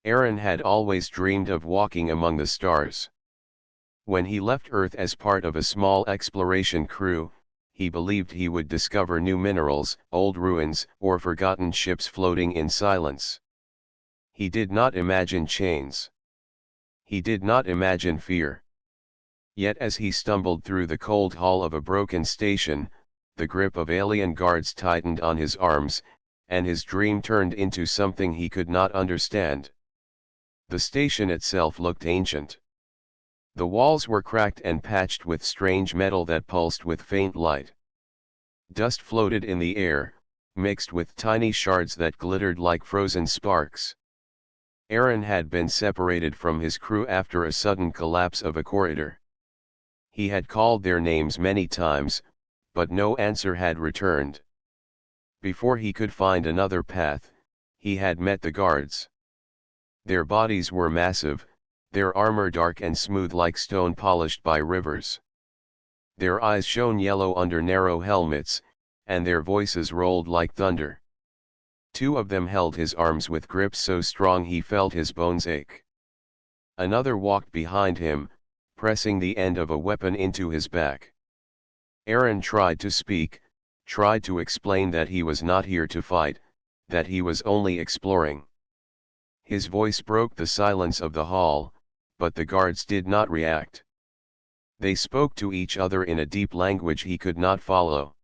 Aaron had always dreamed of walking among the stars. When he left Earth as part of a small exploration crew, he believed he would discover new minerals, old ruins, or forgotten ships floating in silence. He did not imagine chains. He did not imagine fear. Yet as he stumbled through the cold hall of a broken station, the grip of alien guards tightened on his arms, and his dream turned into something he could not understand. The station itself looked ancient. The walls were cracked and patched with strange metal that pulsed with faint light. Dust floated in the air, mixed with tiny shards that glittered like frozen sparks. Aaron had been separated from his crew after a sudden collapse of a corridor. He had called their names many times, but no answer had returned. Before he could find another path, he had met the guards. Their bodies were massive, their armor dark and smooth like stone polished by rivers. Their eyes shone yellow under narrow helmets, and their voices rolled like thunder. Two of them held his arms with grips so strong he felt his bones ache. Another walked behind him, pressing the end of a weapon into his back. Aaron tried to speak, tried to explain that he was not here to fight, that he was only exploring. His voice broke the silence of the hall, but the guards did not react. They spoke to each other in a deep language he could not follow.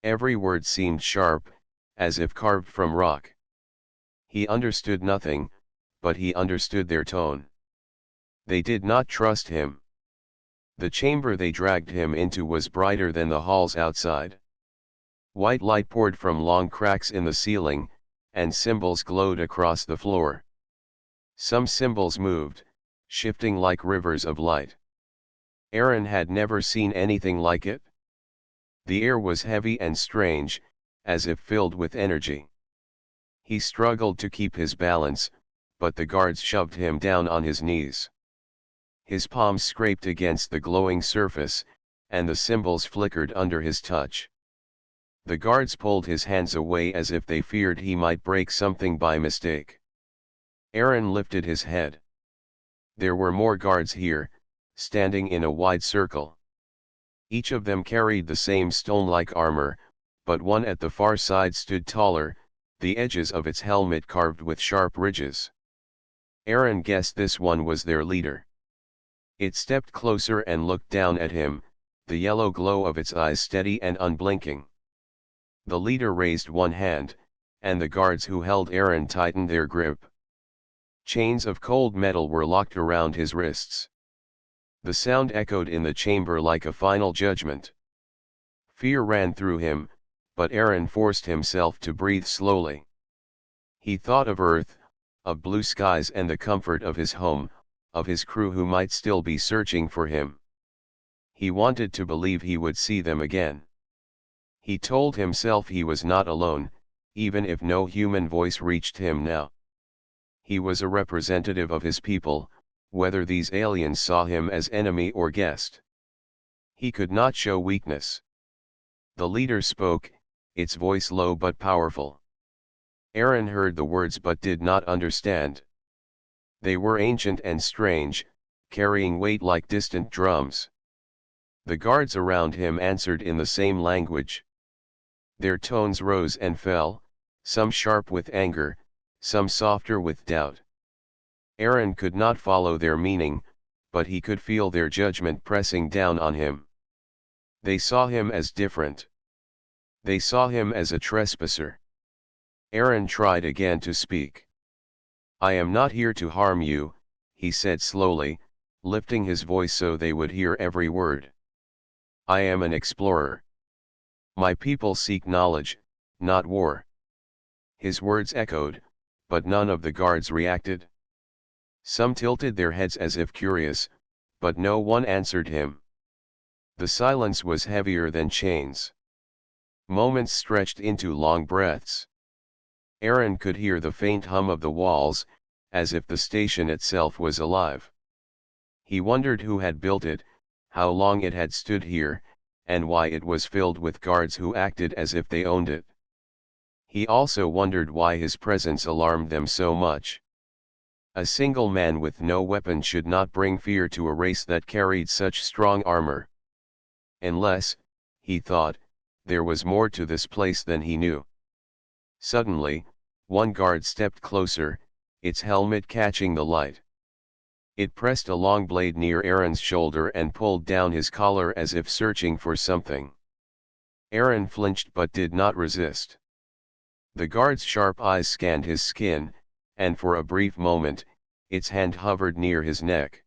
Every word seemed sharp, as if carved from rock. He understood nothing, but he understood their tone. They did not trust him. The chamber they dragged him into was brighter than the halls outside. White light poured from long cracks in the ceiling, and symbols glowed across the floor. Some symbols moved, shifting like rivers of light. Aaron had never seen anything like it. The air was heavy and strange, as if filled with energy. He struggled to keep his balance, but the guards shoved him down on his knees. His palms scraped against the glowing surface, and the symbols flickered under his touch. The guards pulled his hands away as if they feared he might break something by mistake. Aaron lifted his head. There were more guards here, standing in a wide circle. Each of them carried the same stone-like armor, but one at the far side stood taller, the edges of its helmet carved with sharp ridges. Aaron guessed this one was their leader. It stepped closer and looked down at him, the yellow glow of its eyes steady and unblinking. The leader raised one hand, and the guards who held Aaron tightened their grip. Chains of cold metal were locked around his wrists. The sound echoed in the chamber like a final judgment. Fear ran through him, but Aaron forced himself to breathe slowly. He thought of Earth, of blue skies and the comfort of his home, of his crew who might still be searching for him. He wanted to believe he would see them again. He told himself he was not alone, even if no human voice reached him now. He was a representative of his people, whether these aliens saw him as enemy or guest. He could not show weakness. The leader spoke, its voice low but powerful. Aaron heard the words but did not understand. They were ancient and strange, carrying weight like distant drums. The guards around him answered in the same language. Their tones rose and fell, some sharp with anger, some softer with doubt. Aaron could not follow their meaning, but he could feel their judgment pressing down on him. They saw him as different. They saw him as a trespasser. Aaron tried again to speak. "I am not here to harm you," he said slowly, lifting his voice so they would hear every word. "I am an explorer. My people seek knowledge, not war." His words echoed, but none of the guards reacted. Some tilted their heads as if curious, but no one answered him. The silence was heavier than chains. Moments stretched into long breaths. Aaron could hear the faint hum of the walls, as if the station itself was alive. He wondered who had built it, how long it had stood here, and why it was filled with guards who acted as if they owned it. He also wondered why his presence alarmed them so much. A single man with no weapon should not bring fear to a race that carried such strong armor. Unless, he thought, there was more to this place than he knew. Suddenly, one guard stepped closer, its helmet catching the light. It pressed a long blade near Aaron's shoulder and pulled down his collar as if searching for something. Aaron flinched but did not resist. The guard's sharp eyes scanned his skin, and for a brief moment, its hand hovered near his neck.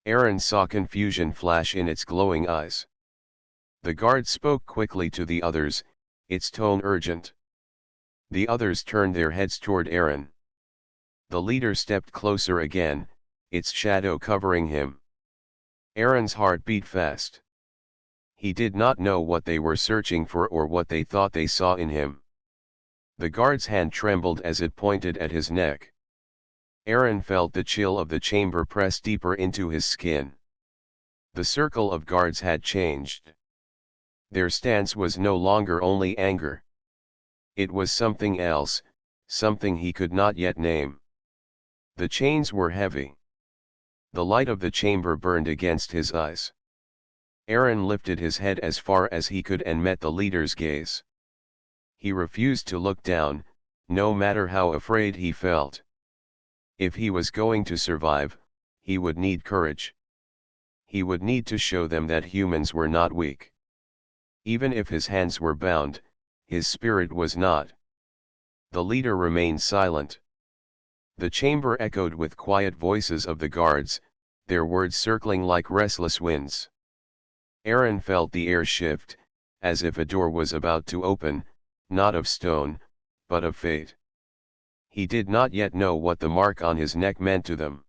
Aaron saw confusion flash in its glowing eyes. The guard spoke quickly to the others, its tone urgent. The others turned their heads toward Aaron. The leader stepped closer again, its shadow covering him. Aaron's heart beat fast. He did not know what they were searching for or what they thought they saw in him. The guard's hand trembled as it pointed at his neck. Aaron felt the chill of the chamber press deeper into his skin. The circle of guards had changed. Their stance was no longer only anger. It was something else, something he could not yet name. The chains were heavy. The light of the chamber burned against his eyes. Aaron lifted his head as far as he could and met the leader's gaze. He refused to look down, no matter how afraid he felt. If he was going to survive, he would need courage. He would need to show them that humans were not weak. Even if his hands were bound, his spirit was not. The leader remained silent. The chamber echoed with quiet voices of the guards, their words circling like restless winds. Aaron felt the air shift, as if a door was about to open, not of stone, but of fate. He did not yet know what the mark on his neck meant to them.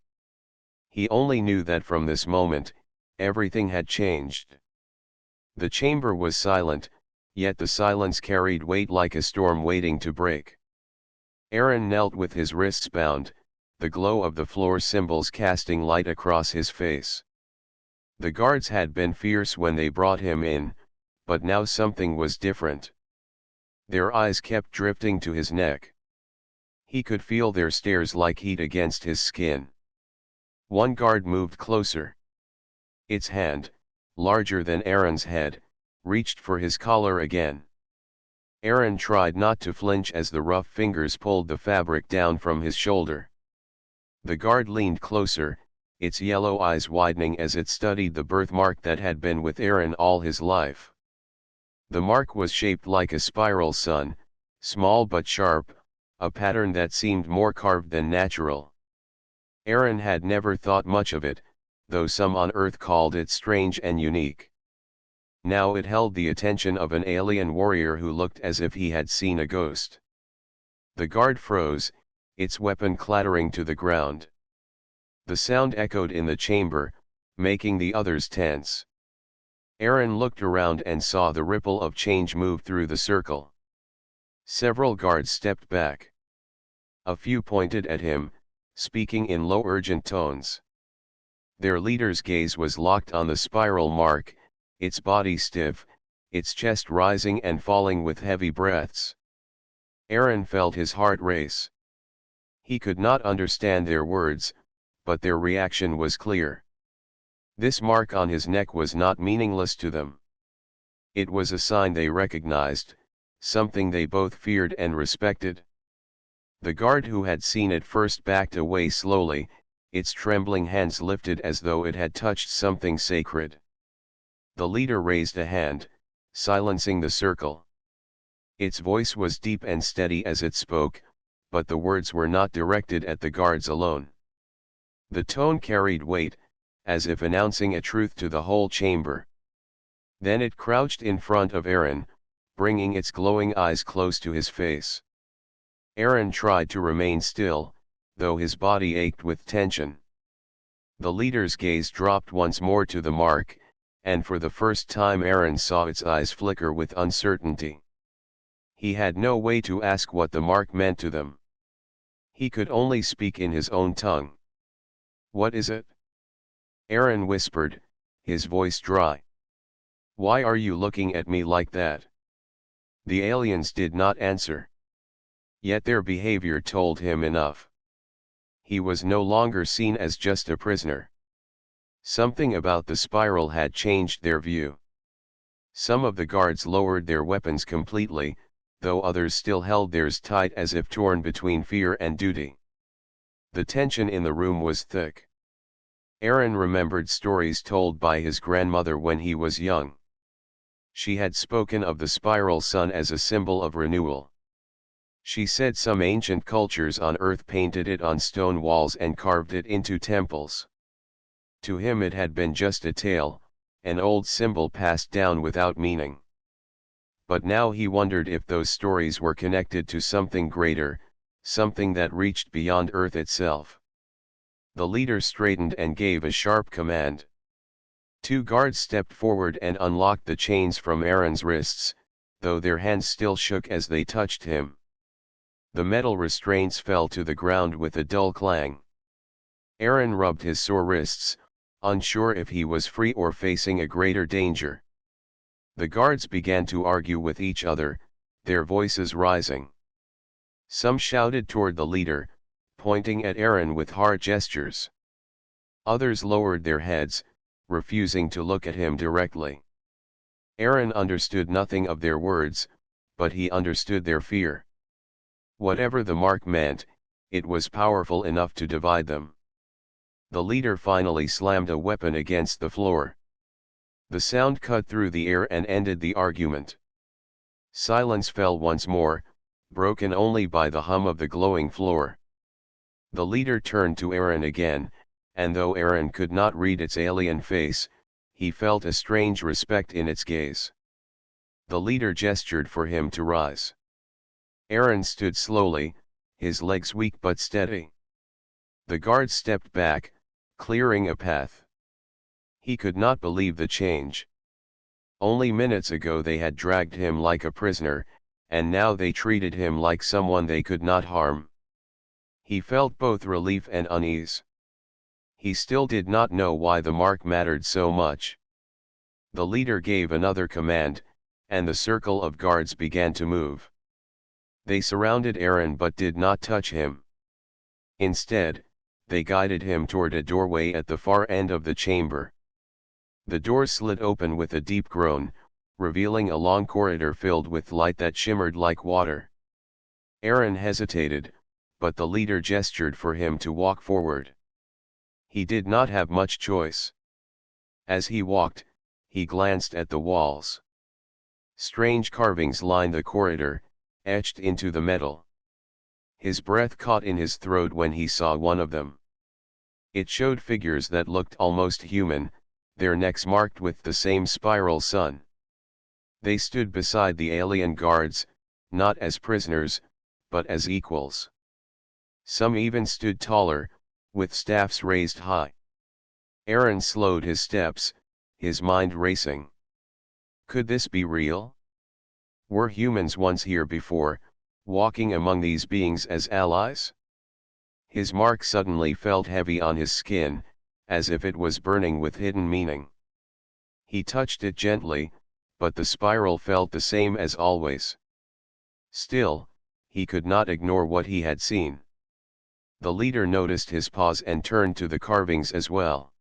He only knew that from this moment, everything had changed. The chamber was silent, yet the silence carried weight like a storm waiting to break. Aaron knelt with his wrists bound, the glow of the floor symbols casting light across his face. The guards had been fierce when they brought him in, but now something was different. Their eyes kept drifting to his neck. He could feel their stares like heat against his skin. One guard moved closer. Its hand, larger than Aaron's head, reached for his collar again. Aaron tried not to flinch as the rough fingers pulled the fabric down from his shoulder. The guard leaned closer, its yellow eyes widening as it studied the birthmark that had been with Aaron all his life. The mark was shaped like a spiral sun, small but sharp, a pattern that seemed more carved than natural. Aaron had never thought much of it, though some on Earth called it strange and unique. Now it held the attention of an alien warrior who looked as if he had seen a ghost. The guard froze, its weapon clattering to the ground. The sound echoed in the chamber, making the others tense. Aaron looked around and saw the ripple of change move through the circle. Several guards stepped back. A few pointed at him, speaking in low urgent tones. Their leader's gaze was locked on the spiral mark, its body stiff, its chest rising and falling with heavy breaths. Aaron felt his heart race. He could not understand their words, but their reaction was clear. This mark on his neck was not meaningless to them. It was a sign they recognized, something they both feared and respected. The guard who had seen it first backed away slowly, its trembling hands lifted as though it had touched something sacred. The leader raised a hand, silencing the circle. Its voice was deep and steady as it spoke, but the words were not directed at the guards alone. The tone carried weight, as if announcing a truth to the whole chamber. Then it crouched in front of Aaron, bringing its glowing eyes close to his face. Aaron tried to remain still, though his body ached with tension. The leader's gaze dropped once more to the mark, and for the first time Aaron saw its eyes flicker with uncertainty. He had no way to ask what the mark meant to them. He could only speak in his own tongue. "What is it?" Aaron whispered, his voice dry. "Why are you looking at me like that?" The aliens did not answer. Yet their behavior told him enough. he was no longer seen as just a prisoner. Something about the spiral had changed their view. Some of the guards lowered their weapons completely, though others still held theirs tight as if torn between fear and duty. The tension in the room was thick. Aaron remembered stories told by his grandmother when he was young. She had spoken of the spiral sun as a symbol of renewal. She said some ancient cultures on Earth painted it on stone walls and carved it into temples. To him it had been just a tale, an old symbol passed down without meaning. But now he wondered if those stories were connected to something greater, something that reached beyond Earth itself. The leader straightened and gave a sharp command. 2 guards stepped forward and unlocked the chains from Aaron's wrists, though their hands still shook as they touched him. The metal restraints fell to the ground with a dull clang. Aaron rubbed his sore wrists, unsure if he was free or facing a greater danger. The guards began to argue with each other, their voices rising. Some shouted toward the leader, pointing at Aaron with hard gestures. Others lowered their heads, refusing to look at him directly. Aaron understood nothing of their words, but he understood their fear. Whatever the mark meant, it was powerful enough to divide them. The leader finally slammed a weapon against the floor. The sound cut through the air and ended the argument. Silence fell once more, broken only by the hum of the glowing floor. The leader turned to Aaron again, and though Aaron could not read its alien face, he felt a strange respect in its gaze. The leader gestured for him to rise. Aaron stood slowly, his legs weak but steady. The guard stepped back, clearing a path. He could not believe the change. Only minutes ago they had dragged him like a prisoner, and now they treated him like someone they could not harm. He felt both relief and unease. He still did not know why the mark mattered so much. The leader gave another command, and the circle of guards began to move. They surrounded Aaron but did not touch him. Instead, they guided him toward a doorway at the far end of the chamber. The door slid open with a deep groan, revealing a long corridor filled with light that shimmered like water. Aaron hesitated, but the leader gestured for him to walk forward. He did not have much choice. As he walked, he glanced at the walls. Strange carvings lined the corridor, etched into the metal. His breath caught in his throat when he saw one of them. It showed figures that looked almost human, their necks marked with the same spiral sun. They stood beside the alien guards, not as prisoners, but as equals. Some even stood taller, with staffs raised high. Aaron slowed his steps, his mind racing. Could this be real? Were humans once here before, walking among these beings as allies? His mark suddenly felt heavy on his skin, as if it was burning with hidden meaning. He touched it gently, but the spiral felt the same as always. Still, he could not ignore what he had seen. The leader noticed his pause and turned to the carvings as well.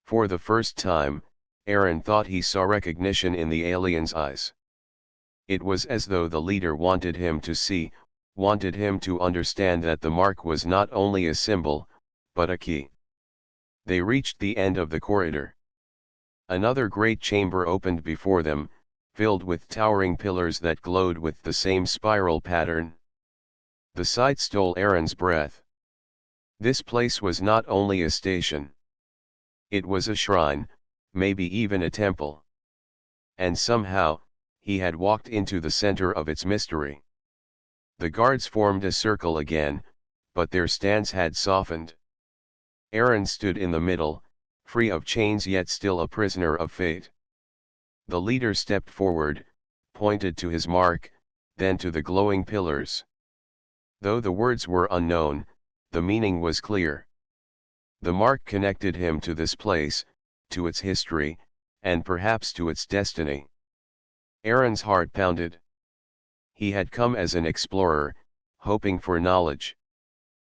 For the first time, Aaron thought he saw recognition in the alien's eyes. It was as though the leader wanted him to see, wanted him to understand that the mark was not only a symbol, but a key. They reached the end of the corridor. Another great chamber opened before them, filled with towering pillars that glowed with the same spiral pattern. The sight stole Aaron's breath. This place was not only a station. It was a shrine, maybe even a temple. And somehow, he had walked into the center of its mystery. The guards formed a circle again, but their stance had softened. Aaron stood in the middle, free of chains yet still a prisoner of fate. The leader stepped forward, pointed to his mark, then to the glowing pillars. Though the words were unknown, the meaning was clear. The mark connected him to this place, to its history, and perhaps to its destiny. Aaron's heart pounded. He had come as an explorer, hoping for knowledge.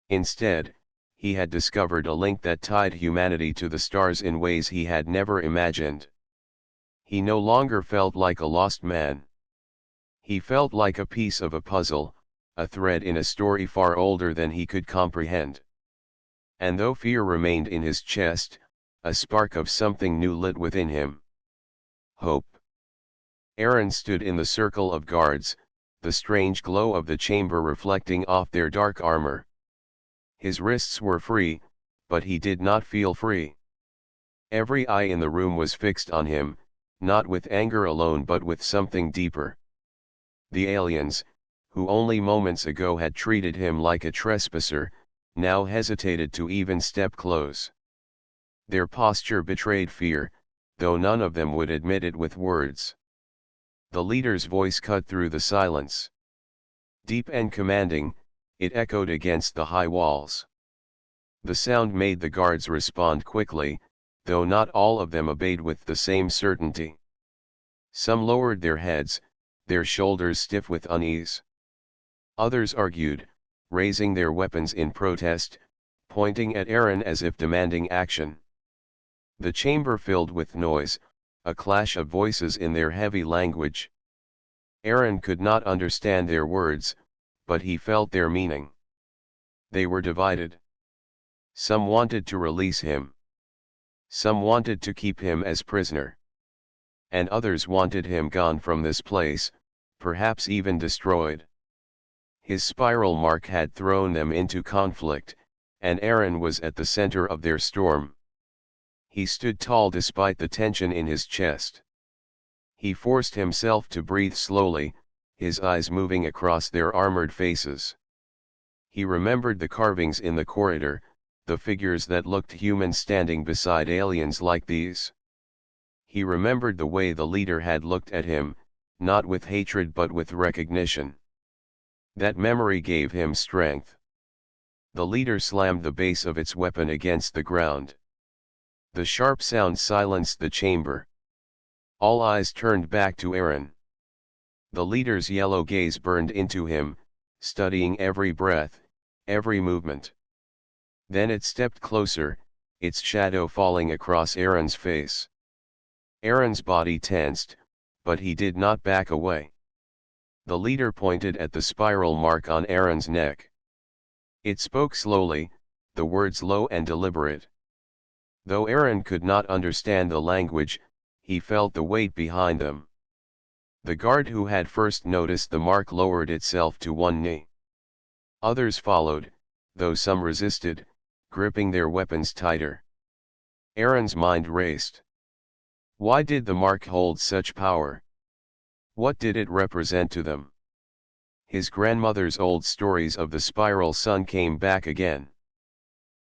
Instead, he had discovered a link that tied humanity to the stars in ways he had never imagined. He no longer felt like a lost man. He felt like a piece of a puzzle, a thread in a story far older than he could comprehend. And though fear remained in his chest, a spark of something new lit within him. Hope. Aaron stood in the circle of guards, the strange glow of the chamber reflecting off their dark armor. His wrists were free, but he did not feel free. Every eye in the room was fixed on him, not with anger alone but with something deeper. The aliens, who only moments ago had treated him like a trespasser, now hesitated to even step close. Their posture betrayed fear, though none of them would admit it with words. The leader's voice cut through the silence. Deep and commanding, it echoed against the high walls. The sound made the guards respond quickly, though not all of them obeyed with the same certainty. Some lowered their heads, their shoulders stiff with unease. Others argued, raising their weapons in protest, pointing at Aaron as if demanding action. The chamber filled with noise, a clash of voices in their heavy language. Aaron could not understand their words, but he felt their meaning. They were divided. Some wanted to release him. Some wanted to keep him as prisoner. And others wanted him gone from this place, perhaps even destroyed. His spiral mark had thrown them into conflict, and Aaron was at the center of their storm. He stood tall despite the tension in his chest. He forced himself to breathe slowly, his eyes moving across their armored faces. He remembered the carvings in the corridor, the figures that looked human standing beside aliens like these. He remembered the way the leader had looked at him, not with hatred but with recognition. That memory gave him strength. The leader slammed the base of its weapon against the ground. The sharp sound silenced the chamber. All eyes turned back to Aaron. The leader's yellow gaze burned into him, studying every breath, every movement. Then it stepped closer, its shadow falling across Aaron's face. Aaron's body tensed, but he did not back away. The leader pointed at the spiral mark on Aaron's neck. It spoke slowly, the words low and deliberate. Though Aaron could not understand the language, he felt the weight behind them. The guard who had first noticed the mark lowered itself to one knee. Others followed, though some resisted, gripping their weapons tighter. Aaron's mind raced. Why did the mark hold such power? What did it represent to them? His grandmother's old stories of the spiral sun came back again.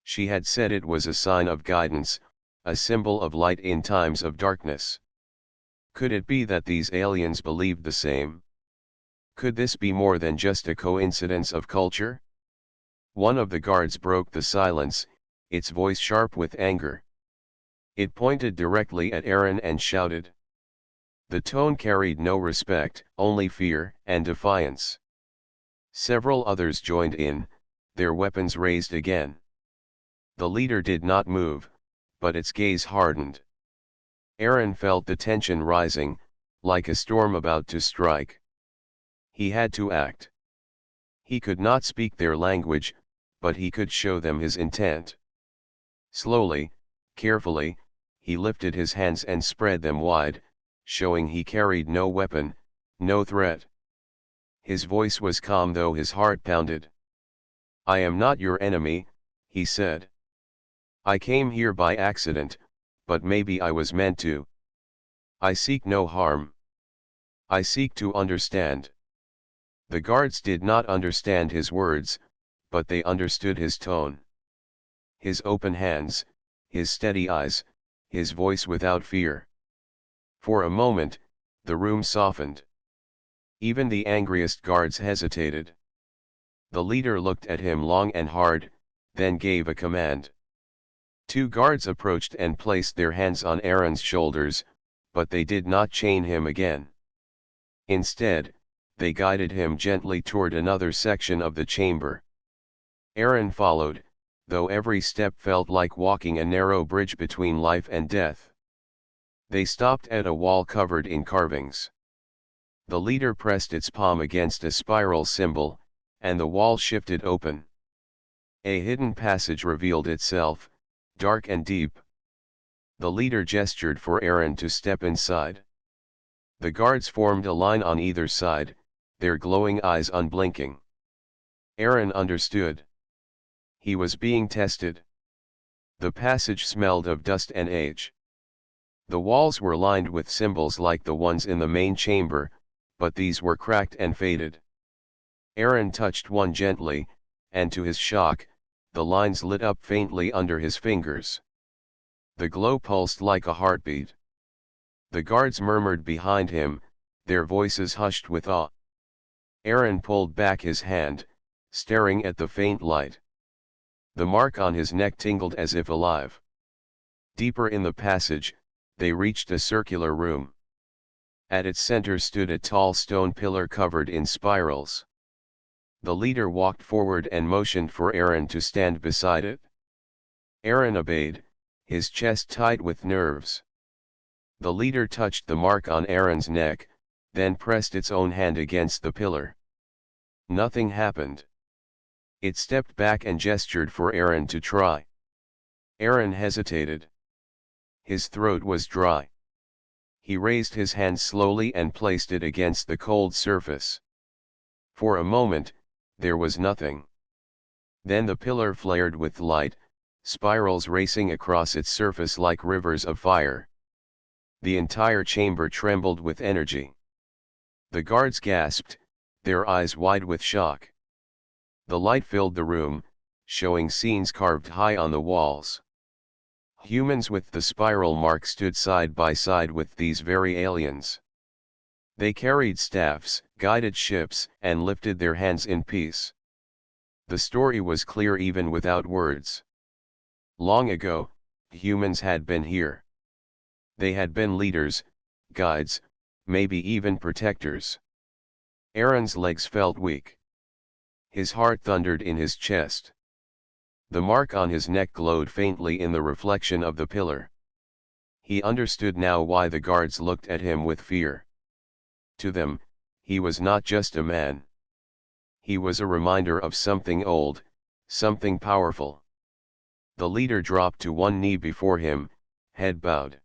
She had said it was a sign of guidance, a symbol of light in times of darkness. Could it be that these aliens believed the same? Could this be more than just a coincidence of culture? One of the guards broke the silence, its voice sharp with anger. It pointed directly at Aaron and shouted. The tone carried no respect, only fear and defiance. Several others joined in, their weapons raised again. The leader did not move, but its gaze hardened. Aaron felt the tension rising, like a storm about to strike. He had to act. He could not speak their language, but he could show them his intent. Slowly, carefully, he lifted his hands and spread them wide, showing he carried no weapon, no threat. His voice was calm though his heart pounded. I am not your enemy, he said. I came here by accident, but maybe I was meant to. I seek no harm. I seek to understand. The guards did not understand his words, but they understood his tone. His open hands, his steady eyes, his voice without fear. For a moment, the room softened. Even the angriest guards hesitated. The leader looked at him long and hard, then gave a command. Two guards approached and placed their hands on Aaron's shoulders, but they did not chain him again. Instead, they guided him gently toward another section of the chamber. Aaron followed, though every step felt like walking a narrow bridge between life and death. They stopped at a wall covered in carvings. The leader pressed its palm against a spiral symbol, and the wall shifted open. A hidden passage revealed itself, dark and deep. The leader gestured for Aaron to step inside. The guards formed a line on either side, their glowing eyes unblinking. Aaron understood. He was being tested. The passage smelled of dust and age. The walls were lined with symbols like the ones in the main chamber, but these were cracked and faded. Aaron touched one gently, and to his shock, the lines lit up faintly under his fingers. The glow pulsed like a heartbeat. The guards murmured behind him, their voices hushed with awe. Aaron pulled back his hand, staring at the faint light. The mark on his neck tingled as if alive. Deeper in the passage, they reached a circular room. At its center stood a tall stone pillar covered in spirals. The leader walked forward and motioned for Aaron to stand beside it. Aaron obeyed, his chest tight with nerves. The leader touched the mark on Aaron's neck, then pressed its own hand against the pillar. Nothing happened. It stepped back and gestured for Aaron to try. Aaron hesitated. His throat was dry. He raised his hand slowly and placed it against the cold surface. For a moment, there was nothing. Then the pillar flared with light, spirals racing across its surface like rivers of fire. The entire chamber trembled with energy. The guards gasped, their eyes wide with shock. The light filled the room, showing scenes carved high on the walls. Humans with the spiral mark stood side by side with these very aliens. They carried staffs, guided ships, and lifted their hands in peace. The story was clear even without words. Long ago, humans had been here. They had been leaders, guides, maybe even protectors. Aaron's legs felt weak. His heart thundered in his chest. The mark on his neck glowed faintly in the reflection of the pillar. He understood now why the guards looked at him with fear. To them, he was not just a man. He was a reminder of something old, something powerful. The leader dropped to one knee before him, head bowed.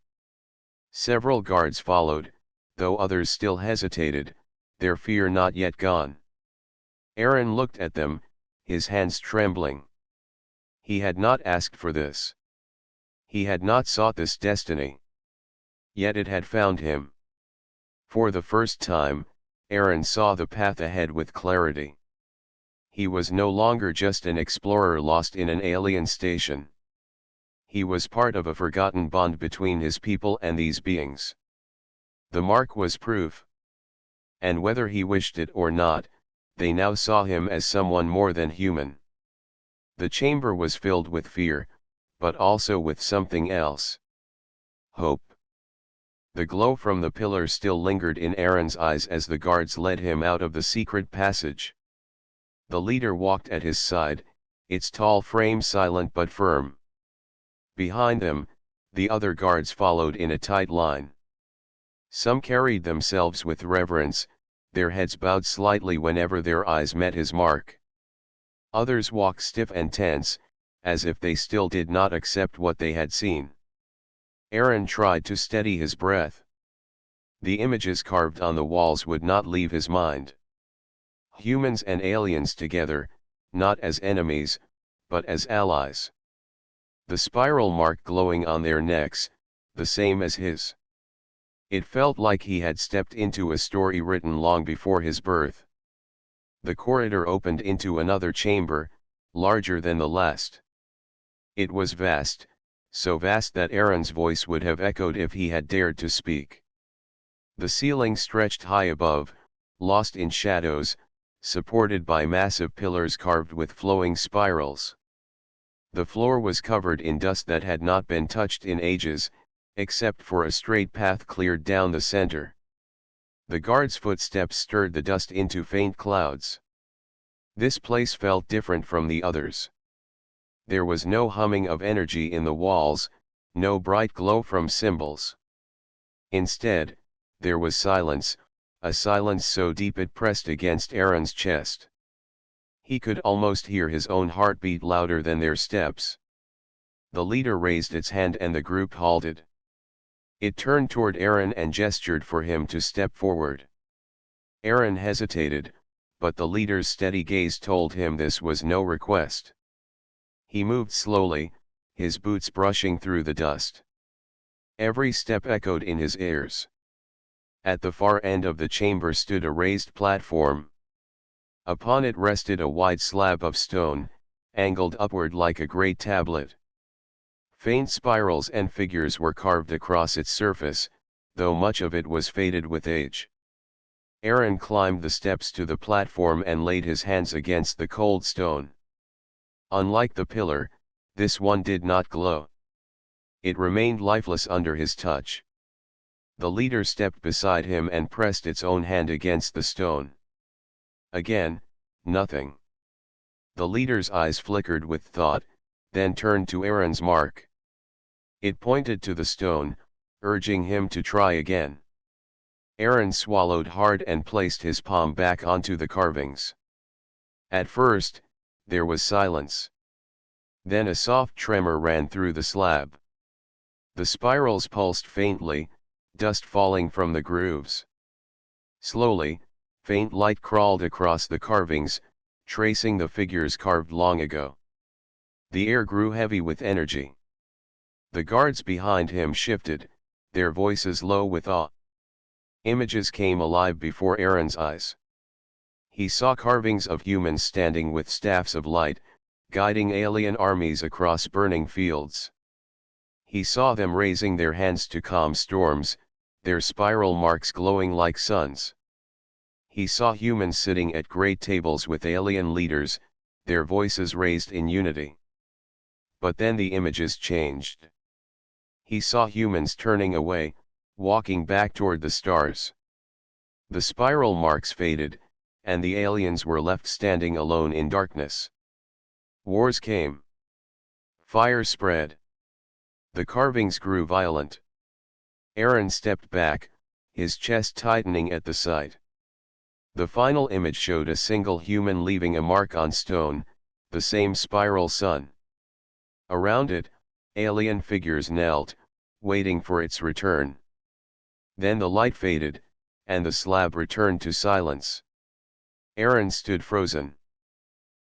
Several guards followed, though others still hesitated, their fear not yet gone. Aaron looked at them, his hands trembling. He had not asked for this. He had not sought this destiny. Yet it had found him. For the first time, Aaron saw the path ahead with clarity. He was no longer just an explorer lost in an alien station. He was part of a forgotten bond between his people and these beings. The mark was proof. And whether he wished it or not, they now saw him as someone more than human. The chamber was filled with fear, but also with something else. Hope. The glow from the pillar still lingered in Aaron's eyes as the guards led him out of the secret passage. The leader walked at his side, its tall frame silent but firm. Behind them, the other guards followed in a tight line. Some carried themselves with reverence, their heads bowed slightly whenever their eyes met his mark. Others walked stiff and tense, as if they still did not accept what they had seen. Aaron tried to steady his breath. The images carved on the walls would not leave his mind. Humans and aliens together, not as enemies, but as allies. The spiral mark glowing on their necks, the same as his. It felt like he had stepped into a story written long before his birth. The corridor opened into another chamber, larger than the last. It was vast, so vast that Aaron's voice would have echoed if he had dared to speak. The ceiling stretched high above, lost in shadows, supported by massive pillars carved with flowing spirals. The floor was covered in dust that had not been touched in ages, except for a straight path cleared down the center. The guards' footsteps stirred the dust into faint clouds. This place felt different from the others. There was no humming of energy in the walls, no bright glow from symbols. Instead, there was silence, a silence so deep it pressed against Aaron's chest. He could almost hear his own heartbeat louder than their steps. The leader raised its hand and the group halted. It turned toward Aaron and gestured for him to step forward. Aaron hesitated, but the leader's steady gaze told him this was no request. He moved slowly, his boots brushing through the dust. Every step echoed in his ears. At the far end of the chamber stood a raised platform. Upon it rested a wide slab of stone, angled upward like a great tablet. Faint spirals and figures were carved across its surface, though much of it was faded with age. Aaron climbed the steps to the platform and laid his hands against the cold stone. Unlike the pillar, this one did not glow. It remained lifeless under his touch. The leader stepped beside him and pressed its own hand against the stone. Again, nothing. The leader's eyes flickered with thought, then turned to Aaron's mark. It pointed to the stone, urging him to try again. Aaron swallowed hard and placed his palm back onto the carvings. At first, there was silence. Then a soft tremor ran through the slab. The spirals pulsed faintly, dust falling from the grooves. Slowly, faint light crawled across the carvings, tracing the figures carved long ago. The air grew heavy with energy. The guards behind him shifted, their voices low with awe. Images came alive before Aaron's eyes. He saw carvings of humans standing with staffs of light, guiding alien armies across burning fields. He saw them raising their hands to calm storms, their spiral marks glowing like suns. He saw humans sitting at great tables with alien leaders, their voices raised in unity. But then the images changed. He saw humans turning away, walking back toward the stars. The spiral marks faded, and the aliens were left standing alone in darkness. Wars came. Fire spread. The carvings grew violent. Aaron stepped back, his chest tightening at the sight. The final image showed a single human leaving a mark on stone, the same spiral sun. Around it, alien figures knelt, waiting for its return. Then the light faded, and the slab returned to silence. Aaron stood frozen.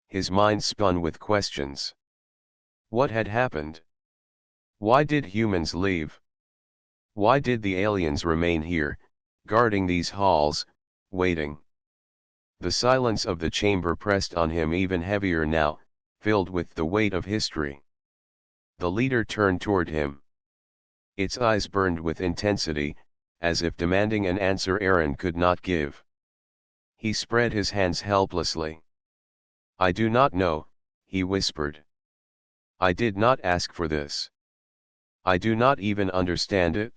His mind spun with questions. What had happened? Why did humans leave? Why did the aliens remain here, guarding these halls, waiting? The silence of the chamber pressed on him even heavier now, filled with the weight of history. The leader turned toward him. Its eyes burned with intensity, as if demanding an answer Aaron could not give. He spread his hands helplessly. I do not know, he whispered. I did not ask for this. I do not even understand it.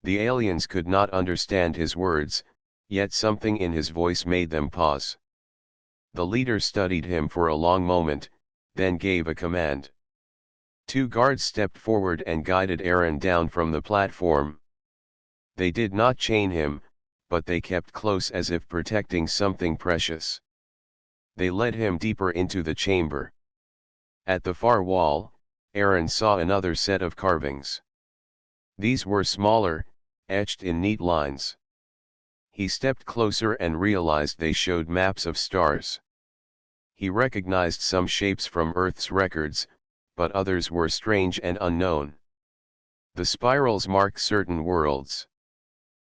The aliens could not understand his words, yet something in his voice made them pause. The leader studied him for a long moment, then gave a command. 2 guards stepped forward and guided Aaron down from the platform. They did not chain him, but they kept close as if protecting something precious. They led him deeper into the chamber. At the far wall, Aaron saw another set of carvings. These were smaller, etched in neat lines. He stepped closer and realized they showed maps of stars. He recognized some shapes from Earth's records, but others were strange and unknown. The spirals marked certain worlds.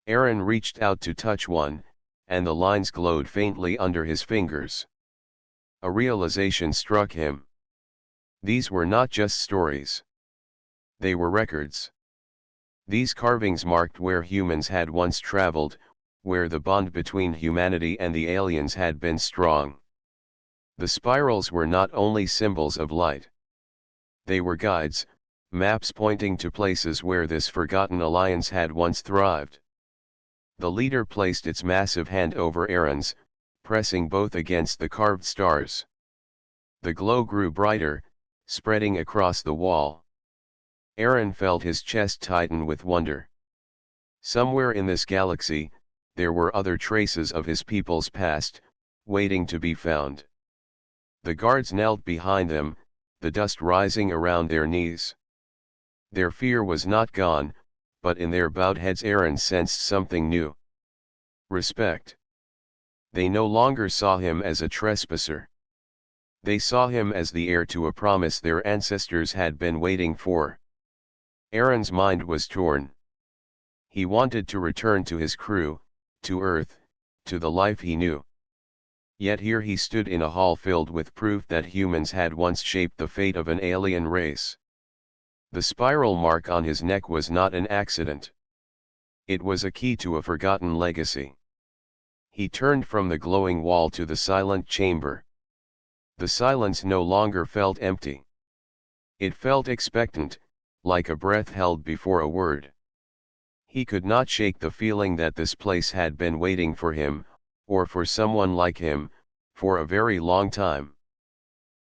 Aaron reached out to touch one, and the lines glowed faintly under his fingers. A realization struck him. These were not just stories. They were records. These carvings marked where humans had once traveled, where the bond between humanity and the aliens had been strong. The spirals were not only symbols of light. They were guides, maps pointing to places where this forgotten alliance had once thrived. The leader placed its massive hand over Aaron's, pressing both against the carved stars. The glow grew brighter, spreading across the wall. Aaron felt his chest tighten with wonder. Somewhere in this galaxy, there were other traces of his people's past, waiting to be found. The guards knelt behind them, the dust rising around their knees. Their fear was not gone, but in their bowed heads Aaron sensed something new. Respect. They no longer saw him as a trespasser. They saw him as the heir to a promise their ancestors had been waiting for. Aaron's mind was torn. He wanted to return to his crew, to Earth, to the life he knew. Yet here he stood in a hall filled with proof that humans had once shaped the fate of an alien race. The spiral mark on his neck was not an accident. It was a key to a forgotten legacy. He turned from the glowing wall to the silent chamber. The silence no longer felt empty. It felt expectant, like a breath held before a word. He could not shake the feeling that this place had been waiting for him, or for someone like him, for a very long time.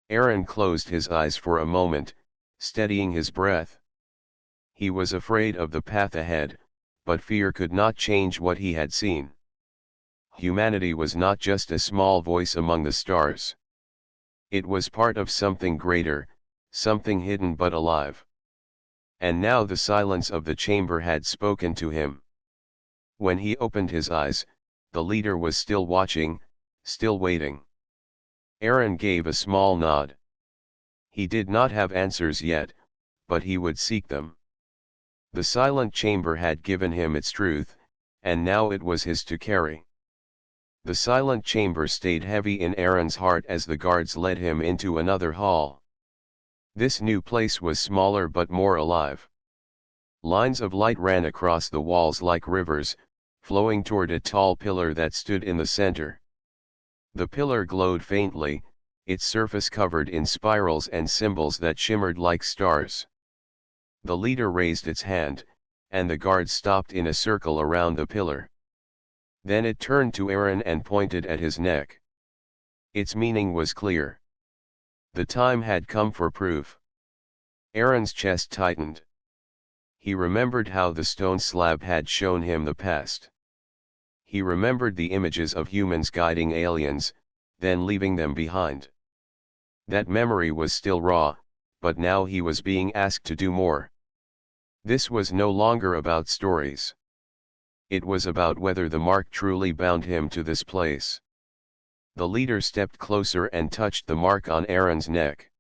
Aaron closed his eyes for a moment, steadying his breath. He was afraid of the path ahead, but fear could not change what he had seen. Humanity was not just a small voice among the stars. It was part of something greater, something hidden but alive. And now the silence of the chamber had spoken to him. When he opened his eyes, the leader was still watching, still waiting. Aaron gave a small nod. He did not have answers yet, but he would seek them. The silent chamber had given him its truth, and now it was his to carry. The silent chamber stayed heavy in Aaron's heart as the guards led him into another hall. This new place was smaller but more alive. Lines of light ran across the walls like rivers, flowing toward a tall pillar that stood in the center. The pillar glowed faintly, its surface covered in spirals and symbols that shimmered like stars. The leader raised its hand, and the guards stopped in a circle around the pillar. Then it turned to Aaron and pointed at his neck. Its meaning was clear. The time had come for proof. Aaron's chest tightened. He remembered how the stone slab had shown him the past. He remembered the images of humans guiding aliens, then leaving them behind. That memory was still raw, but now he was being asked to do more. This was no longer about stories. It was about whether the mark truly bound him to this place. The leader stepped closer and touched the mark on Aaron's neck.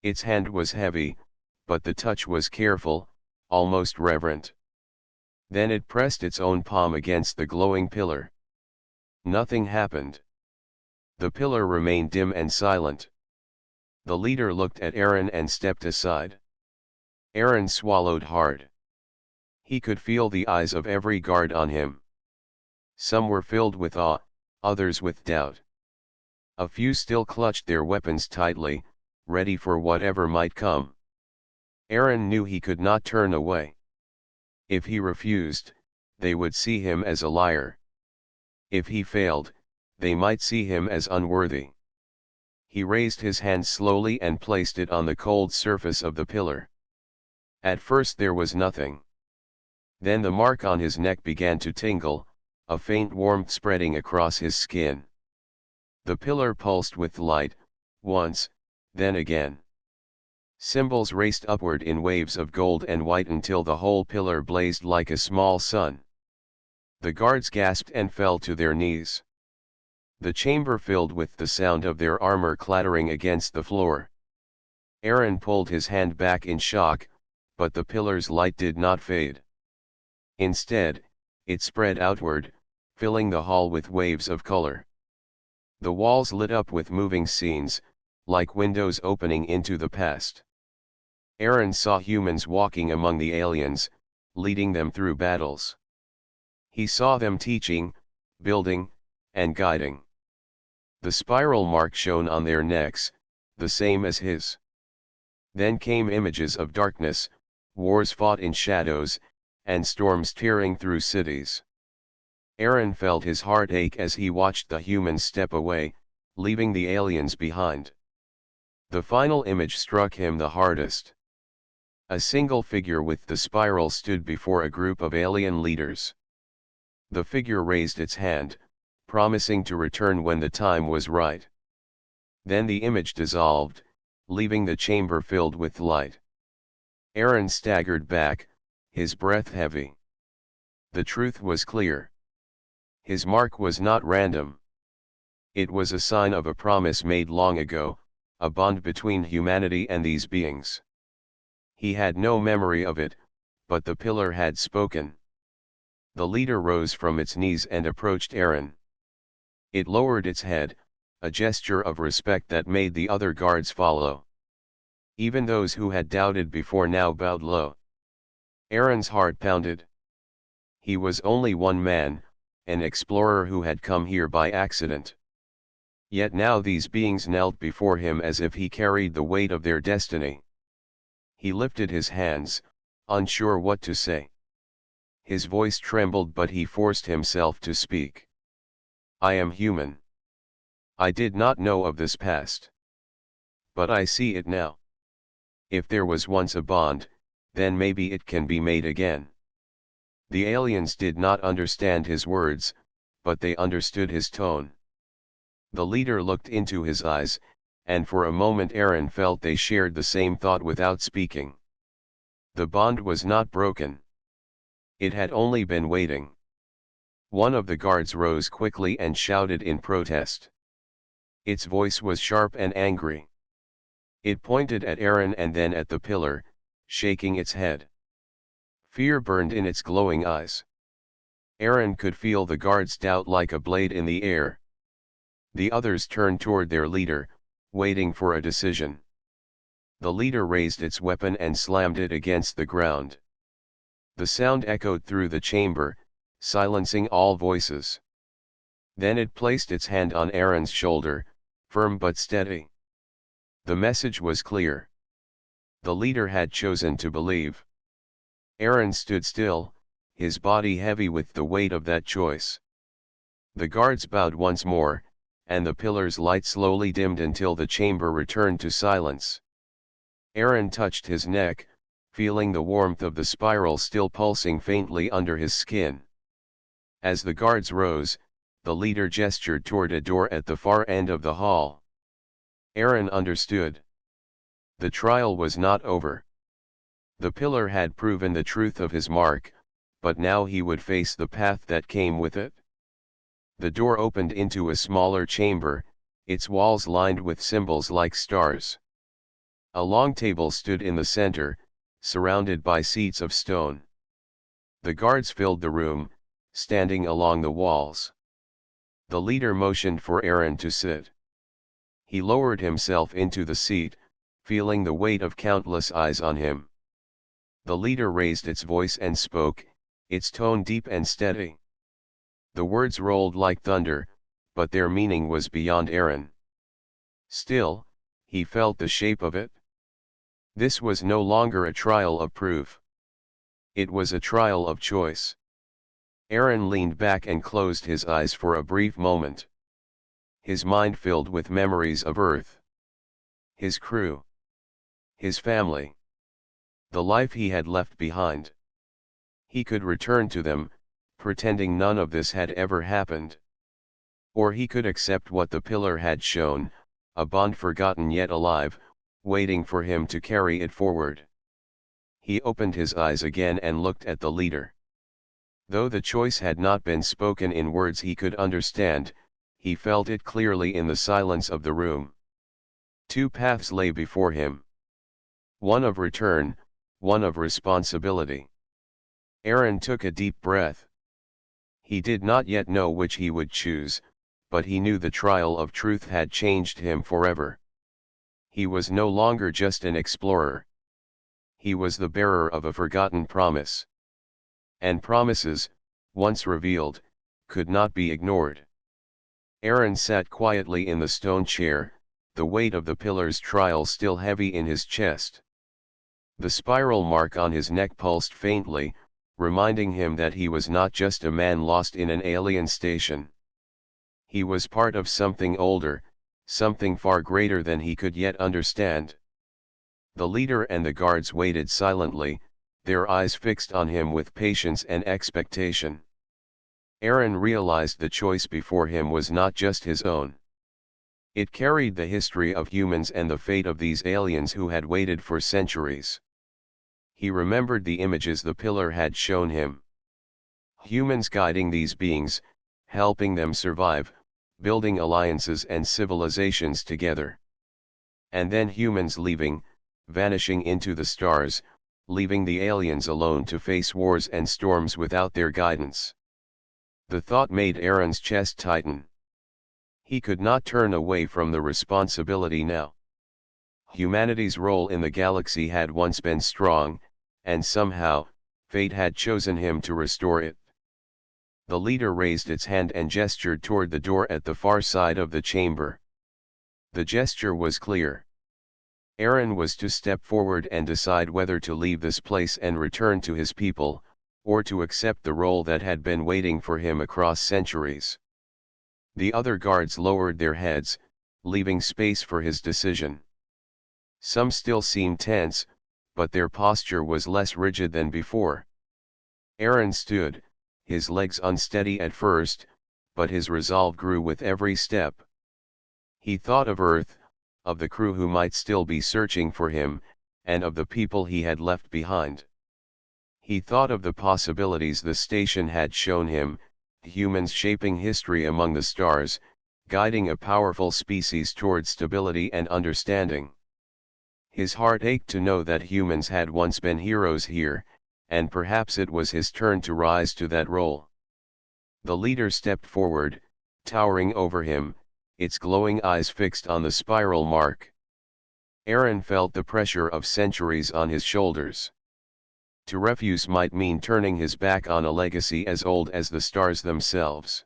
Its hand was heavy, but the touch was careful, almost reverent. Then it pressed its own palm against the glowing pillar. Nothing happened. The pillar remained dim and silent. The leader looked at Aaron and stepped aside. Aaron swallowed hard. He could feel the eyes of every guard on him. Some were filled with awe, others with doubt. A few still clutched their weapons tightly, ready for whatever might come. Aaron knew he could not turn away. If he refused, they would see him as a liar. If he failed, they might see him as unworthy. He raised his hand slowly and placed it on the cold surface of the pillar. At first there was nothing. Then the mark on his neck began to tingle, a faint warmth spreading across his skin. The pillar pulsed with light, once, then again. Symbols raced upward in waves of gold and white until the whole pillar blazed like a small sun. The guards gasped and fell to their knees. The chamber filled with the sound of their armor clattering against the floor. Aaron pulled his hand back in shock, but the pillar's light did not fade. Instead, it spread outward, filling the hall with waves of color. The walls lit up with moving scenes, like windows opening into the past. Aaron saw humans walking among the aliens, leading them through battles. He saw them teaching, building, and guiding. The spiral mark shone on their necks, the same as his. Then came images of darkness, wars fought in shadows, and storms tearing through cities. Aaron felt his heart ache as he watched the humans step away, leaving the aliens behind. The final image struck him the hardest. A single figure with the spiral stood before a group of alien leaders. The figure raised its hand, promising to return when the time was right. Then the image dissolved, leaving the chamber filled with light. Aaron staggered back, his breath heavy. The truth was clear. His mark was not random. It was a sign of a promise made long ago, a bond between humanity and these beings. He had no memory of it, but the pillar had spoken. The leader rose from its knees and approached Aaron. It lowered its head, a gesture of respect that made the other guards follow. Even those who had doubted before now bowed low. Aaron's heart pounded. He was only one man, an explorer who had come here by accident. Yet now these beings knelt before him as if he carried the weight of their destiny. He lifted his hands, unsure what to say. His voice trembled, but he forced himself to speak. I am human. I did not know of this past. But I see it now. If there was once a bond, then maybe it can be made again. The aliens did not understand his words, but they understood his tone. The leader looked into his eyes, and for a moment Aaron felt they shared the same thought without speaking. The bond was not broken. It had only been waiting. One of the guards rose quickly and shouted in protest. Its voice was sharp and angry. It pointed at Aaron and then at the pillar, shaking its head. Fear burned in its glowing eyes. Aaron could feel the guard's doubt like a blade in the air. The others turned toward their leader, waiting for a decision. The leader raised its weapon and slammed it against the ground. The sound echoed through the chamber, silencing all voices. Then it placed its hand on Aaron's shoulder, firm but steady. The message was clear. The leader had chosen to believe. Aaron stood still, his body heavy with the weight of that choice. The guards bowed once more, and the pillar's light slowly dimmed until the chamber returned to silence. Aaron touched his neck, feeling the warmth of the spiral still pulsing faintly under his skin. As the guards rose, the leader gestured toward a door at the far end of the hall. Aaron understood. The trial was not over. The pillar had proven the truth of his mark, but now he would face the path that came with it. The door opened into a smaller chamber, its walls lined with symbols like stars. A long table stood in the center, surrounded by seats of stone. The guards filled the room, standing along the walls. The leader motioned for Aaron to sit. He lowered himself into the seat, feeling the weight of countless eyes on him. The leader raised its voice and spoke, its tone deep and steady. The words rolled like thunder, but their meaning was beyond Aaron. Still, he felt the shape of it. This was no longer a trial of proof. It was a trial of choice. Aaron leaned back and closed his eyes for a brief moment. His mind filled with memories of Earth. His crew. His family. The life he had left behind. He could return to them, pretending none of this had ever happened. Or he could accept what the pillar had shown, a bond forgotten yet alive, waiting for him to carry it forward. He opened his eyes again and looked at the leader. Though the choice had not been spoken in words he could understand, he felt it clearly in the silence of the room. Two paths lay before him. One of return, one of responsibility. Aaron took a deep breath. He did not yet know which he would choose, but he knew the trial of truth had changed him forever. He was no longer just an explorer. He was the bearer of a forgotten promise. And promises, once revealed, could not be ignored. Aaron sat quietly in the stone chair, the weight of the pillar's trial still heavy in his chest. The spiral mark on his neck pulsed faintly, reminding him that he was not just a man lost in an alien station. He was part of something older, something far greater than he could yet understand. The leader and the guards waited silently, their eyes fixed on him with patience and expectation. Aaron realized the choice before him was not just his own. It carried the history of humans and the fate of these aliens who had waited for centuries. He remembered the images the pillar had shown him. Humans guiding these beings, helping them survive, building alliances and civilizations together. And then humans leaving, vanishing into the stars, leaving the aliens alone to face wars and storms without their guidance. The thought made Aaron's chest tighten. He could not turn away from the responsibility now. Humanity's role in the galaxy had once been strong, and somehow, fate had chosen him to restore it. The leader raised its hand and gestured toward the door at the far side of the chamber. The gesture was clear. Aaron was to step forward and decide whether to leave this place and return to his people, or to accept the role that had been waiting for him across centuries. The other guards lowered their heads, leaving space for his decision. Some still seemed tense, but their posture was less rigid than before. Aaron stood, his legs unsteady at first, but his resolve grew with every step. He thought of Earth, of the crew who might still be searching for him, and of the people he had left behind. He thought of the possibilities the station had shown him, humans shaping history among the stars, guiding a powerful species toward stability and understanding. His heart ached to know that humans had once been heroes here, and perhaps it was his turn to rise to that role. The leader stepped forward, towering over him, its glowing eyes fixed on the spiral mark. Aaron felt the pressure of centuries on his shoulders. To refuse might mean turning his back on a legacy as old as the stars themselves.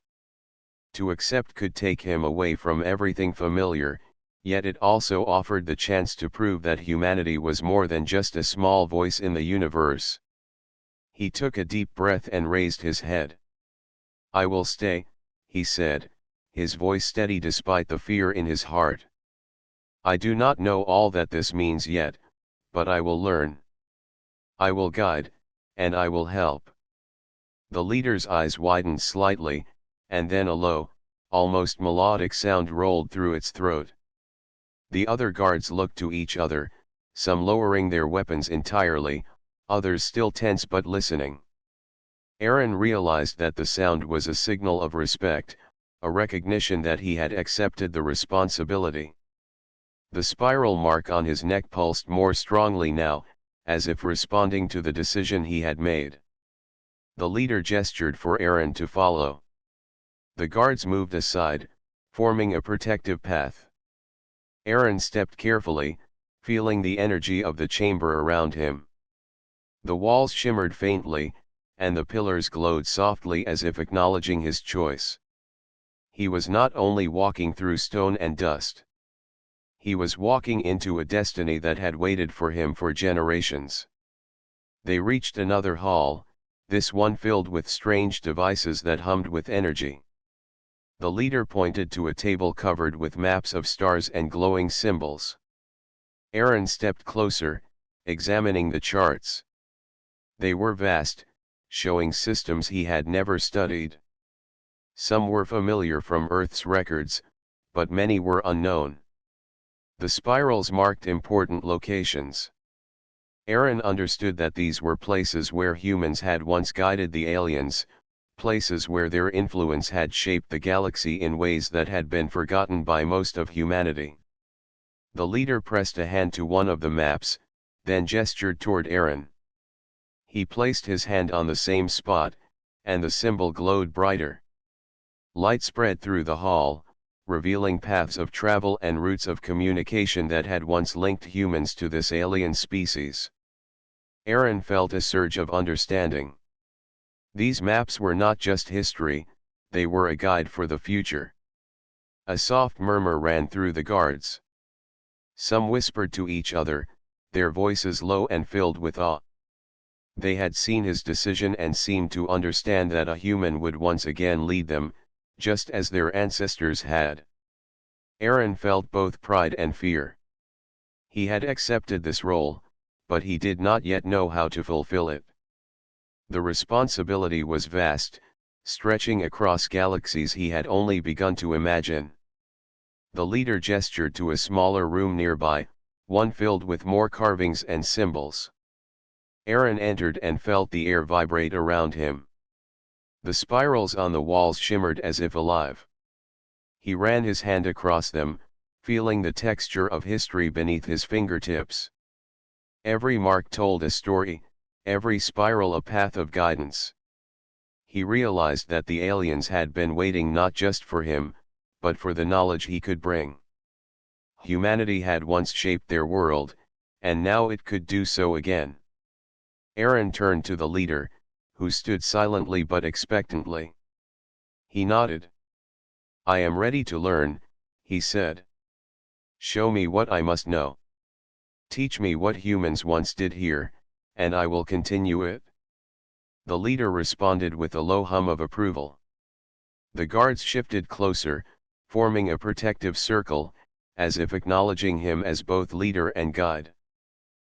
To accept could take him away from everything familiar, yet it also offered the chance to prove that humanity was more than just a small voice in the universe. He took a deep breath and raised his head. "I will stay," he said, his voice steady despite the fear in his heart. "I do not know all that this means yet, but I will learn. I will guide, and I will help." The leader's eyes widened slightly, and then a low, almost melodic sound rolled through its throat. The other guards looked to each other, some lowering their weapons entirely, others still tense but listening. Aaron realized that the sound was a signal of respect, a recognition that he had accepted the responsibility. The spiral mark on his neck pulsed more strongly now, as if responding to the decision he had made. The leader gestured for Aaron to follow. The guards moved aside, forming a protective path. Aaron stepped carefully, feeling the energy of the chamber around him. The walls shimmered faintly, and the pillars glowed softly as if acknowledging his choice. He was not only walking through stone and dust. He was walking into a destiny that had waited for him for generations. They reached another hall, this one filled with strange devices that hummed with energy. The leader pointed to a table covered with maps of stars and glowing symbols. Aaron stepped closer, examining the charts. They were vast, showing systems he had never studied. Some were familiar from Earth's records, but many were unknown. The spirals marked important locations. Aaron understood that these were places where humans had once guided the aliens, places where their influence had shaped the galaxy in ways that had been forgotten by most of humanity. The leader pressed a hand to one of the maps, then gestured toward Aaron. He placed his hand on the same spot, and the symbol glowed brighter. Light spread through the hall, revealing paths of travel and routes of communication that had once linked humans to this alien species. Aaron felt a surge of understanding. These maps were not just history, they were a guide for the future. A soft murmur ran through the guards. Some whispered to each other, their voices low and filled with awe. They had seen his decision and seemed to understand that a human would once again lead them, just as their ancestors had. Aaron felt both pride and fear. He had accepted this role, but he did not yet know how to fulfill it. The responsibility was vast, stretching across galaxies he had only begun to imagine. The leader gestured to a smaller room nearby, one filled with more carvings and symbols. Aaron entered and felt the air vibrate around him. The spirals on the walls shimmered as if alive. He ran his hand across them, feeling the texture of history beneath his fingertips. Every mark told a story, every spiral a path of guidance. He realized that the aliens had been waiting not just for him, but for the knowledge he could bring. Humanity had once shaped their world, and now it could do so again. Aaron turned to the leader, who stood silently but expectantly. He nodded. "I am ready to learn," he said. "Show me what I must know. Teach me what humans once did here, and I will continue it." The leader responded with a low hum of approval. The guards shifted closer, forming a protective circle, as if acknowledging him as both leader and guide.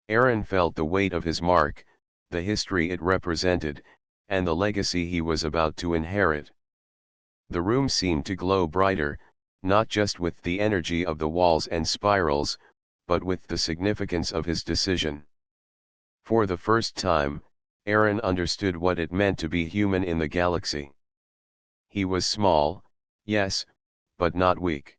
Aaron felt the weight of his mark, the history it represented, and the legacy he was about to inherit. The room seemed to glow brighter, not just with the energy of the walls and spirals, but with the significance of his decision. For the first time, Aaron understood what it meant to be human in the galaxy. He was small, yes, but not weak.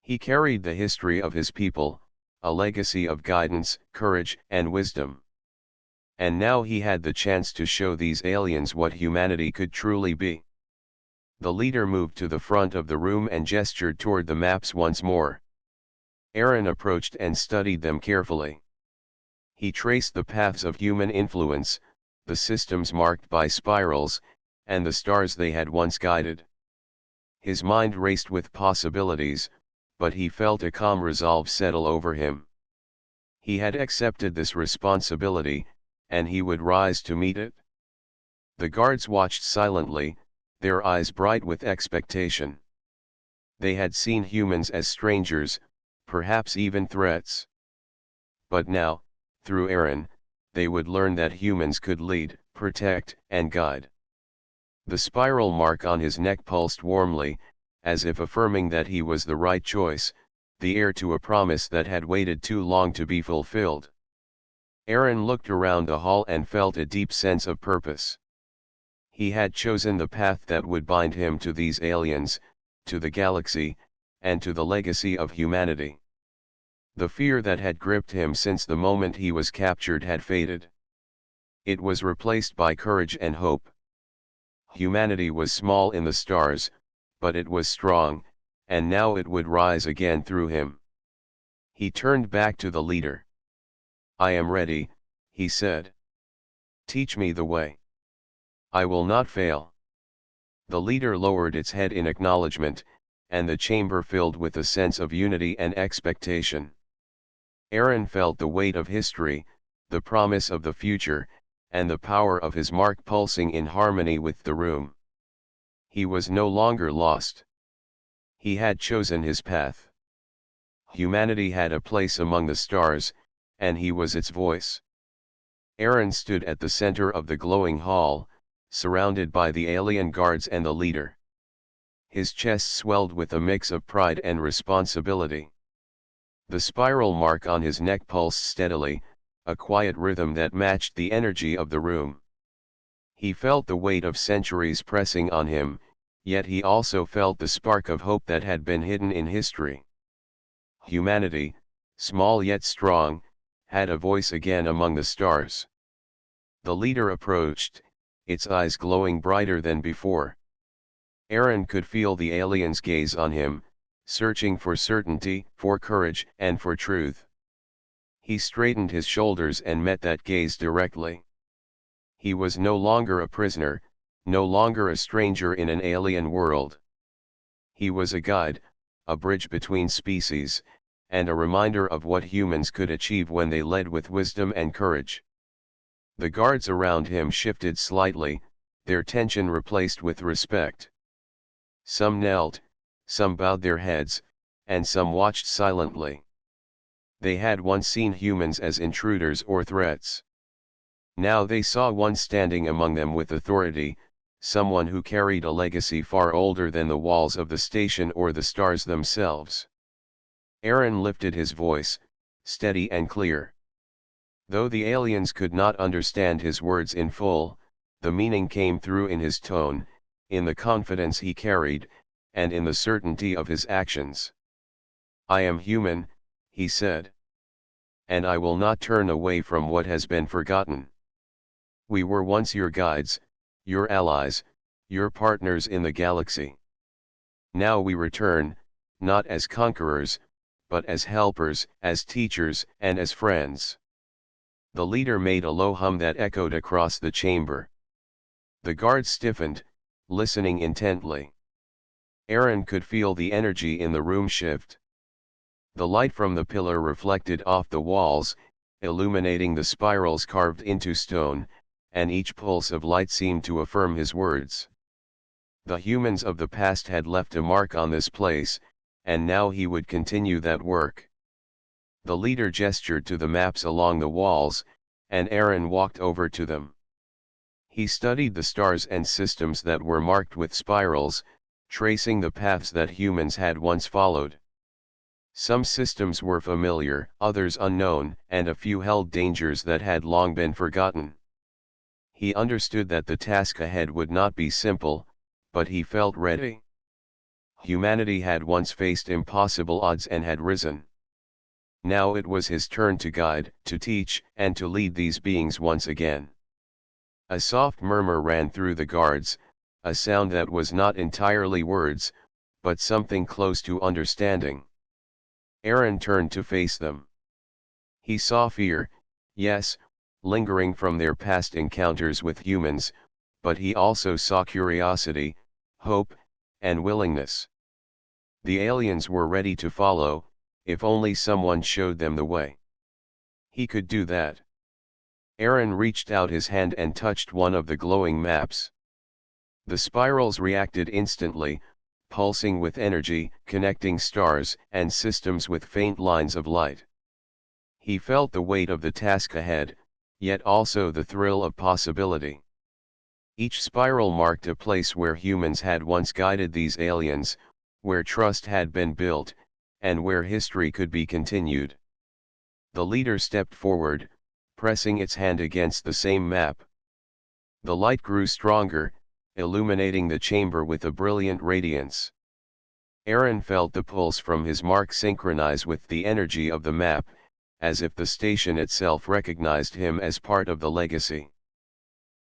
He carried the history of his people, a legacy of guidance, courage, and wisdom. And now he had the chance to show these aliens what humanity could truly be. The leader moved to the front of the room and gestured toward the maps once more. Aaron approached and studied them carefully. He traced the paths of human influence, the systems marked by spirals, and the stars they had once guided. His mind raced with possibilities, but he felt a calm resolve settle over him. He had accepted this responsibility, and he would rise to meet it. The guards watched silently, their eyes bright with expectation. They had seen humans as strangers, perhaps even threats. But now, through Aaron, they would learn that humans could lead, protect, and guide. The spiral mark on his neck pulsed warmly, as if affirming that he was the right choice, the heir to a promise that had waited too long to be fulfilled. Aaron looked around the hall and felt a deep sense of purpose. He had chosen the path that would bind him to these aliens, to the galaxy, and to the legacy of humanity. The fear that had gripped him since the moment he was captured had faded. It was replaced by courage and hope. Humanity was small in the stars, but it was strong, and now it would rise again through him. He turned back to the leader. "I am ready," he said. "Teach me the way. I will not fail." The leader lowered its head in acknowledgement, and the chamber filled with a sense of unity and expectation. Aaron felt the weight of history, the promise of the future, and the power of his mark pulsing in harmony with the room. He was no longer lost. He had chosen his path. Humanity had a place among the stars, and he was its voice. Aaron stood at the center of the glowing hall, surrounded by the alien guards and the leader. His chest swelled with a mix of pride and responsibility. The spiral mark on his neck pulsed steadily, a quiet rhythm that matched the energy of the room. He felt the weight of centuries pressing on him, yet he also felt the spark of hope that had been hidden in history. Humanity, small yet strong, had a voice again among the stars. The leader approached, its eyes glowing brighter than before. Aaron could feel the alien's gaze on him, searching for certainty, for courage, and for truth. He straightened his shoulders and met that gaze directly. He was no longer a prisoner, no longer a stranger in an alien world. He was a guide, a bridge between species, and a reminder of what humans could achieve when they led with wisdom and courage. The guards around him shifted slightly, their tension replaced with respect. Some knelt, some bowed their heads, and some watched silently. They had once seen humans as intruders or threats. Now they saw one standing among them with authority, someone who carried a legacy far older than the walls of the station or the stars themselves. Aaron lifted his voice, steady and clear. Though the aliens could not understand his words in full, the meaning came through in his tone, in the confidence he carried, and in the certainty of his actions. "I am human," he said. "And I will not turn away from what has been forgotten. We were once your guides, your allies, your partners in the galaxy. Now we return, not as conquerors, but as helpers, as teachers, and as friends." The leader made a low hum that echoed across the chamber. The guards stiffened, listening intently. Aaron could feel the energy in the room shift. The light from the pillar reflected off the walls, illuminating the spirals carved into stone, and each pulse of light seemed to affirm his words. The humans of the past had left a mark on this place, and now he would continue that work. The leader gestured to the maps along the walls, and Aaron walked over to them. He studied the stars and systems that were marked with spirals, tracing the paths that humans had once followed. Some systems were familiar, others unknown, and a few held dangers that had long been forgotten. He understood that the task ahead would not be simple, but he felt ready. Humanity had once faced impossible odds and had risen. Now it was his turn to guide, to teach, and to lead these beings once again. A soft murmur ran through the guards, a sound that was not entirely words, but something close to understanding. Aaron turned to face them. He saw fear, yes, lingering from their past encounters with humans, but he also saw curiosity, hope, and willingness. The aliens were ready to follow, if only someone showed them the way. He could do that. Aaron reached out his hand and touched one of the glowing maps. The spirals reacted instantly, pulsing with energy, connecting stars and systems with faint lines of light. He felt the weight of the task ahead, yet also the thrill of possibility. Each spiral marked a place where humans had once guided these aliens, where trust had been built, and where history could be continued. The leader stepped forward, pressing its hand against the same map. The light grew stronger, illuminating the chamber with a brilliant radiance. Aaron felt the pulse from his mark synchronize with the energy of the map, as if the station itself recognized him as part of the legacy.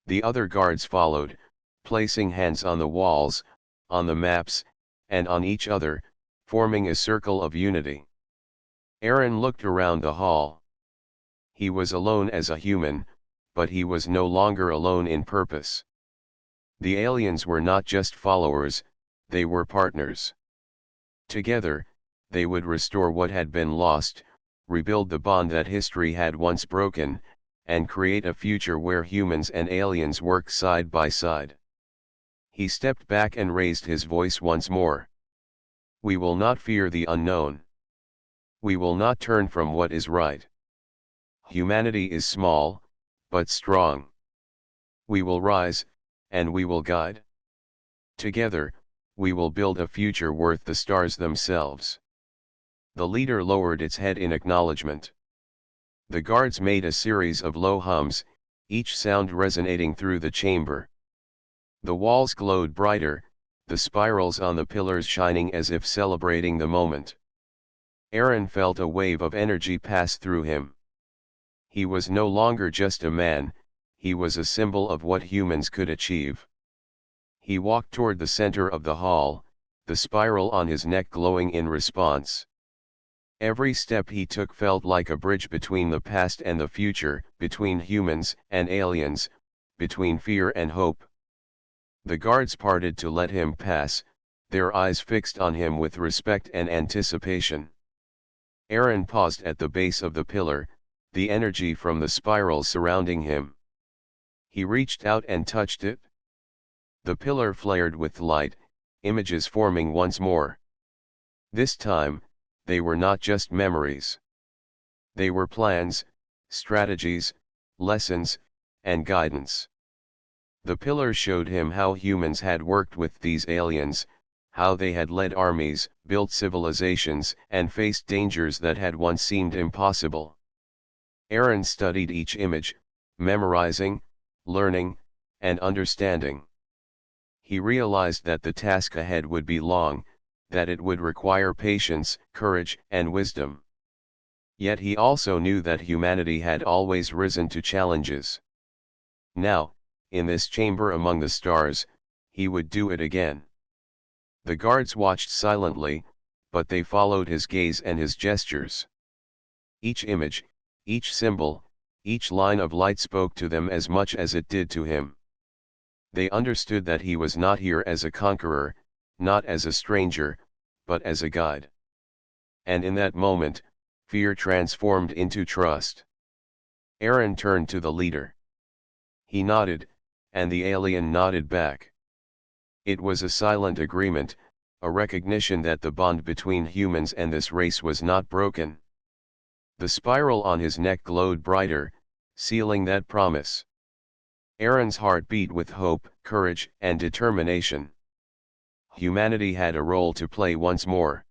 The other guards followed, placing hands on the walls, on the maps, and on each other, forming a circle of unity. Aaron looked around the hall. He was alone as a human, but he was no longer alone in purpose. The aliens were not just followers, they were partners. Together, they would restore what had been lost, rebuild the bond that history had once broken, and create a future where humans and aliens work side by side. He stepped back and raised his voice once more. "We will not fear the unknown. We will not turn from what is right. Humanity is small, but strong. We will rise, and we will guide. Together, we will build a future worth the stars themselves." The leader lowered its head in acknowledgement. The guards made a series of low hums, each sound resonating through the chamber. The walls glowed brighter, the spirals on the pillars shining as if celebrating the moment. Aaron felt a wave of energy pass through him. He was no longer just a man, he was a symbol of what humans could achieve. He walked toward the center of the hall, the spiral on his neck glowing in response. Every step he took felt like a bridge between the past and the future, between humans and aliens, between fear and hope. The guards parted to let him pass, their eyes fixed on him with respect and anticipation. Aaron paused at the base of the pillar, the energy from the spiral surrounding him. He reached out and touched it. The pillar flared with light, images forming once more. This time, they were not just memories. They were plans, strategies, lessons, and guidance. The pillars showed him how humans had worked with these aliens, how they had led armies, built civilizations, and faced dangers that had once seemed impossible. Aaron studied each image, memorizing, learning, and understanding. He realized that the task ahead would be long, that it would require patience, courage, and wisdom. Yet he also knew that humanity had always risen to challenges. Now, in this chamber among the stars, he would do it again. The guards watched silently, but they followed his gaze and his gestures. Each image, each symbol, each line of light spoke to them as much as it did to him. They understood that he was not here as a conqueror, not as a stranger, but as a guide. And in that moment, fear transformed into trust. Aaron turned to the leader. He nodded, and the alien nodded back. It was a silent agreement, a recognition that the bond between humans and this race was not broken. The spiral on his neck glowed brighter, sealing that promise. Aaron's heart beat with hope, courage, and determination. Humanity had a role to play once more.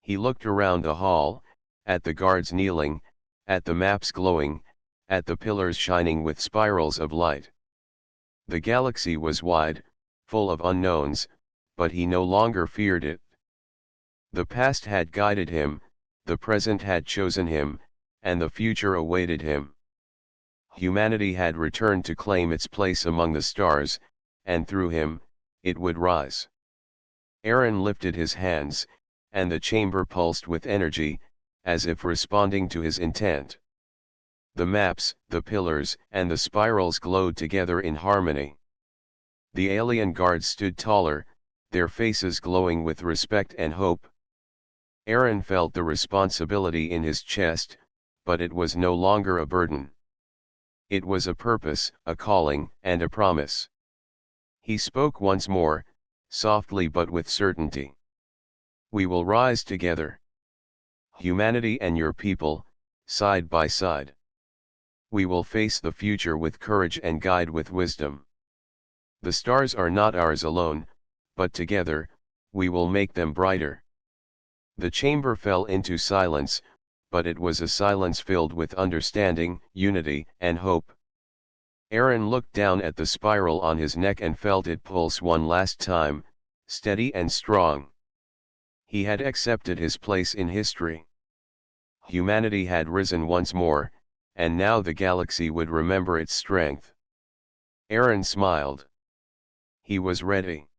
He looked around the hall, at the guards kneeling, at the maps glowing, at the pillars shining with spirals of light. The galaxy was wide, full of unknowns, but he no longer feared it. The past had guided him, the present had chosen him, and the future awaited him. Humanity had returned to claim its place among the stars, and through him, it would rise. Aaron lifted his hands, and the chamber pulsed with energy, as if responding to his intent. The maps, the pillars, and the spirals glowed together in harmony. The alien guards stood taller, their faces glowing with respect and hope. Aaron felt the responsibility in his chest, but it was no longer a burden. It was a purpose, a calling, and a promise. He spoke once more, softly but with certainty. We will rise together. Humanity and your people, side by side. We will face the future with courage and guide with wisdom. The stars are not ours alone, but together, we will make them brighter. The chamber fell into silence, but it was a silence filled with understanding, unity, and hope. Aaron looked down at the spiral on his neck and felt it pulse one last time, steady and strong. He had accepted his place in history. Humanity had risen once more, and now the galaxy would remember its strength. Aaron smiled. He was ready.